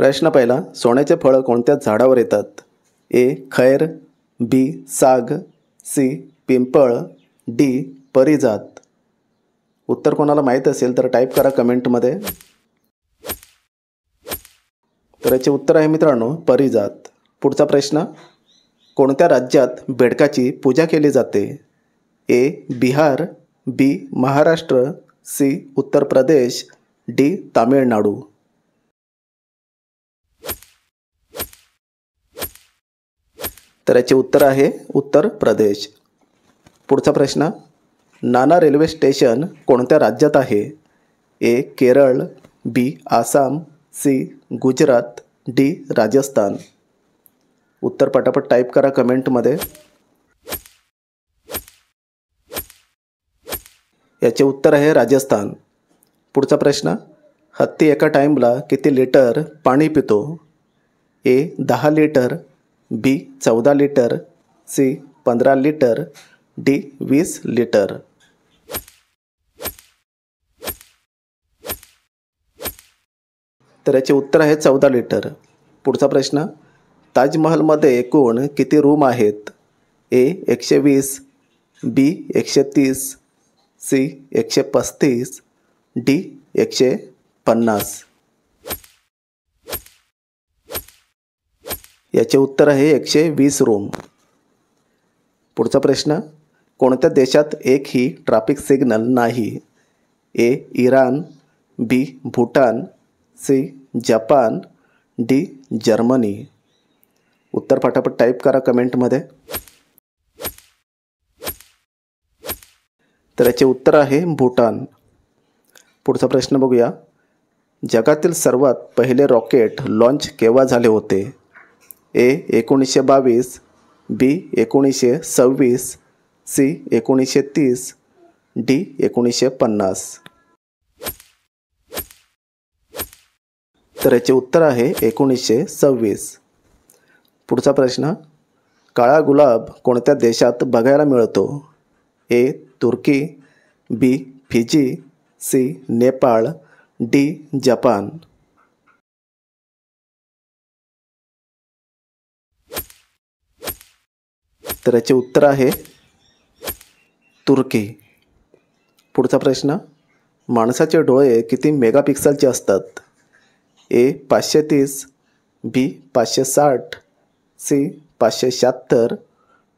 प्रश्न पहिला, सोन्याचे फळ कोणत्या झाडावर येतात? ए खैर, बी साग, सी पिंपळ, डी परिजात. उत्तर कोणाला माहीत असेल तर टाईप करा कमेंटमध्ये. तर याचे उत्तर आहे मित्रांनो परिजात. पुढचा प्रश्न, कोणत्या राज्यात बेडकाची पूजा केली जाते? ए बिहार, बी महाराष्ट्र, सी उत्तर प्रदेश, डी तामिळनाडू. तर याचे उत्तर आहे उत्तर प्रदेश. पुढचा प्रश्न, नाना रेल्वे स्टेशन कोणत्या राज्यात आहे? ए केरळ, बी आसाम, सी गुजरात, डी राजस्थान. उत्तर पटापट टाईप करा कमेंटमध्ये. याचे उत्तर आहे राजस्थान. पुढचा प्रश्न, हत्ती एका टाईमला किती लिटर पाणी पितो? A 10 litre, B 14 litre, C 15 litre, D 20 litre. तर याचे उत्तर आहे 14 लिटर. पुढचा प्रश्न, ताजमहलमध्ये एकूण किती रूम आहेत? ए 120, बी 130, सी 135, डी 150. याचे उत्तर आहे 120 रूम. पुढचा प्रश्न, कोणत्या देशात एकही ट्रॅफिक सिग्नल नाही? A Iran, B Bhutan, C Japan, D Germany. उत्तर पटापट टाईप करा कमेंटमध्ये. तर याचे उत्तर आहे भूटान. पुढचा प्रश्न बघूया, जगातील सर्वात पहिले रॉकेट लॉन्च केव्हा झाले होते? ए 1922, बी 1926, सी 1930, डी 1950. तर याचे उत्तर आहे 1926. पुढचा प्रश्न, काळा गुलाब कोणत्या देशात बघायला मिळतो? A Turkey, B Fiji, C Nepal, D Japan. तर याचे उत्तर आहे तुर्की. पुढचा प्रश्न, माणसाचे डोळे किती मेगापिक्सलचे असतात? ए 530, बी 560, सी 576,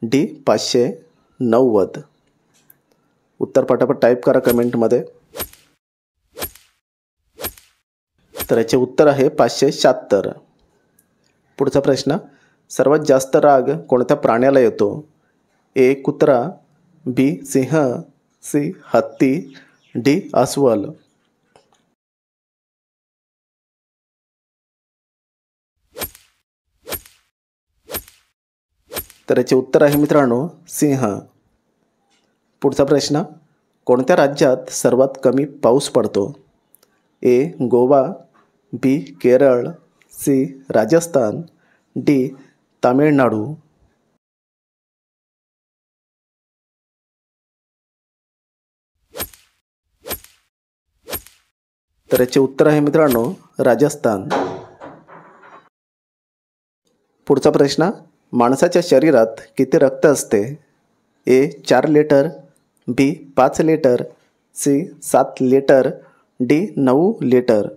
डी 590. उत्तर पटापट टाईप करा कमेंटमध्ये. तर याचे उत्तर आहे 576. पुढचा प्रश्न, सर्वात जास्त राग कोणत्या प्राण्याला येतो? ए कुत्रा, बी सिंह, सी हत्ती, डी अस्वल. तर याचे उत्तर आहे मित्रांनो सिंह. पुढचा प्रश्न, कोणत्या राज्यात सर्वात कमी पाऊस पडतो? ए गोवा, बी केरळ, सी राजस्थान, डी तामिळनाडू. तर याचे उत्तर आहे मित्रांनो राजस्थान. पुढचा प्रश्न, माणसाच्या शरीरात किती रक्त असते? A 4 litre, B 5 litre, C 7 litre, D 9 litre.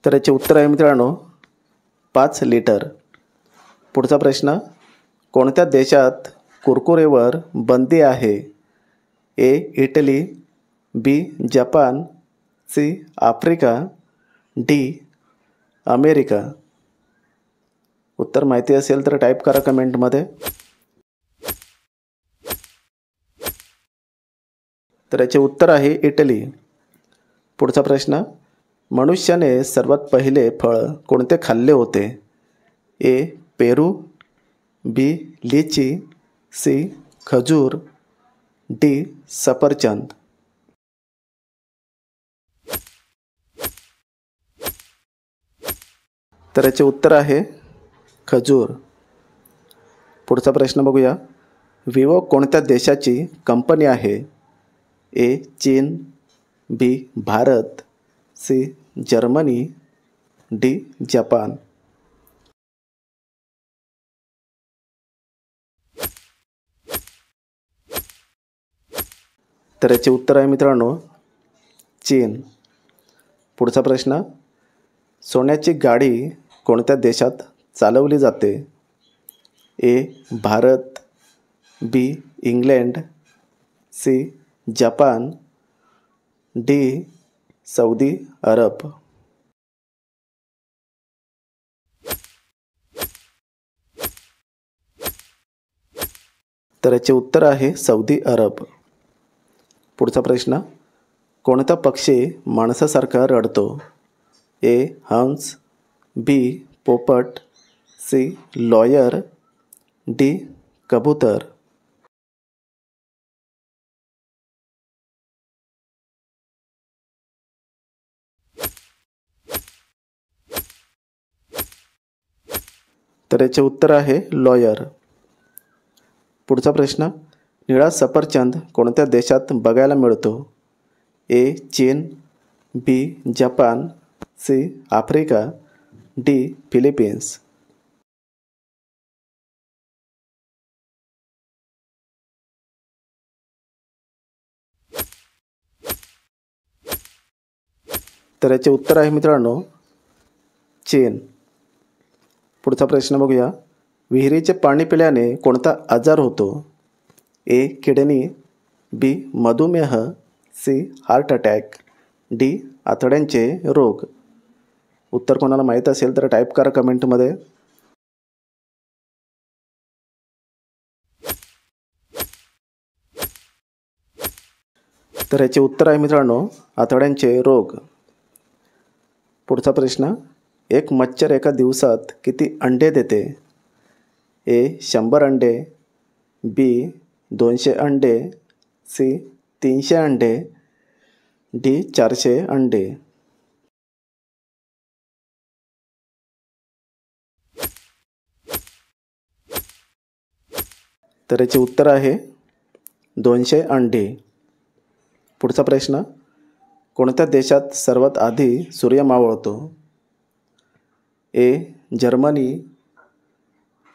तर याचे उत्तर आहे मित्रांनो 5 लिटर. पुढचा प्रश्न, कोणत्या देशात कुरकुरेवर बंदी आहे? A Italy, B Japan, C Africa, D America. उत्तर माहिती असेल तर टाईप करा कमेंटमध्ये. तर याचे उत्तर आहे इटली. पुढचा प्रश्न, मनुष्याने सर्वात पहिले फळ कोणते खाल्ले होते? ए पेरू, बी लिची, सी खजूर, डी सफरचंद. तर याचे उत्तर आहे खजूर. पुढचा प्रश्न बघूया, विवो कोणत्या देशाची कंपनी आहे? ए चीन, B Bharat, C Germany, D Japan. तर याचे उत्तर आहे मित्रांनो चीन. पुढचा प्रश्न, सोन्याची गाडी कोणत्या देशात चालवली जाते? A Bharat, B England, C Japan, D Saudi Arab. तर याचे उत्तर आहे सौदी अरब. पुढचा प्रश्न, कोणता पक्षी माणसासारखा रडतो? ए हंस, बी पोपट, सी लॉयर, डी कबूतर. तर याचे उत्तर आहे लॉयर. पुढचा प्रश्न, निळा सफरचंद कोणत्या देशात बघायला मिळतो? ए चीन, B Japan, C Africa, D Philippines. तर याचे उत्तर आहे मित्रांनो चीन. पुढचा प्रश्न बघूया, विहिरीचे पाणी पिल्याने कोणता आजार होतो? ए किडनी, बी मधुमेह, सी हार्ट अटॅक, डी आतड्यांचे रोग. उत्तर कोणाला माहीत असेल तर टाईप करा कमेंटमध्ये. तर याचे उत्तर आहे मित्रांनो आतड्यांचे रोग. पुढचा प्रश्न, एक मच्छर एका दिवसात किती अंडे देते? ए 100 अंडे, बी 200 अंडे, सी 300 अंडे, डी 400 अंडे. तर याचे उत्तर आहे 200 अंडे. पुढचा प्रश्न, कोणत्या देशात सर्वात आधी सूर्य मावळतो? A Germany,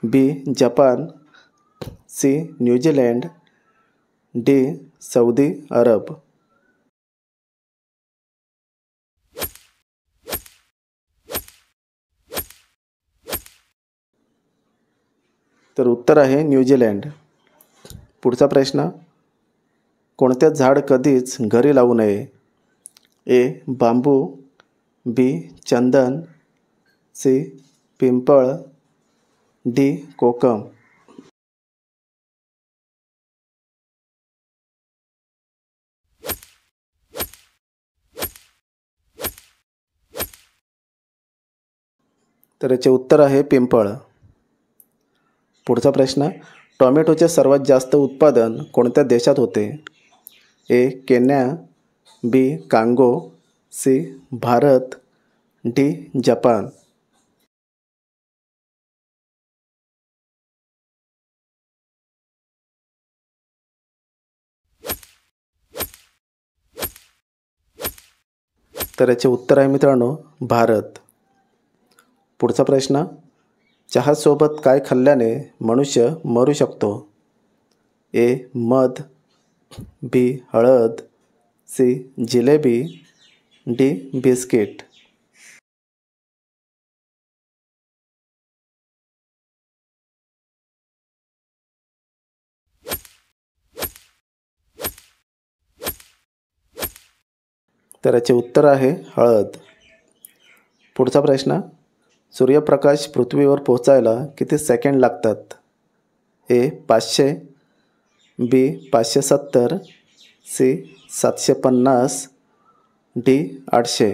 B Japan, C New Zealand, D Saudi Arab. तर उत्तर आहे न्यूझीलंड. पुढचा प्रश्न, कोणते झाड कधीच घरी लावू नये? ए बांबू, बी चंदन, सी पिंपळ, डी कोकम. तर याचे उत्तर आहे पिंपळ. पुढचा प्रश्न, टोमॅटोचे सर्वात जास्त उत्पादन कोणत्या देशात होते? A Kenya, B Congo, C Bharat, D Japan. तर याचे उत्तर आहे मित्रांनो भारत. पुढचा प्रश्न, चहासोबत काय खाल्ल्याने मनुष्य मरू शकतो? ए मध, बी हळद, सी जिलेबी, डी बिस्किट. तर याचे उत्तर आहे हळद. पुढचा प्रश्न, सूर्यप्रकाश पृथ्वीवर पोहोचायला किती सेकंड लागतात? ए 500, बी 570, सी 750, डी 800.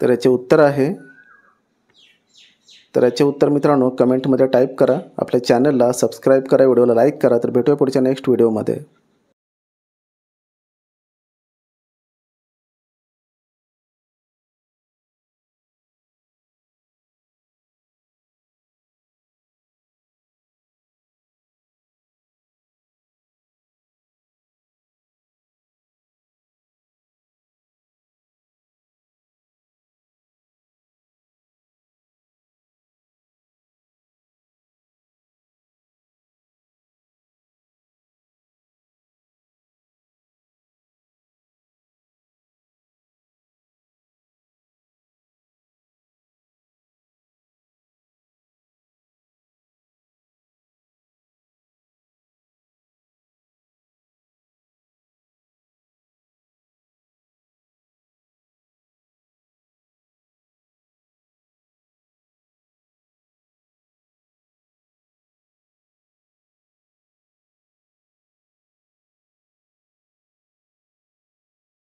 तर याचे उत्तर आहे मित्रांनो कमेंटमध्ये टाईप करा. आपल्या चॅनलला सबस्क्राईब करा, व्हिडिओला लाईक करा. तर भेटूया पुढच्या नेक्स्ट व्हिडिओमध्ये.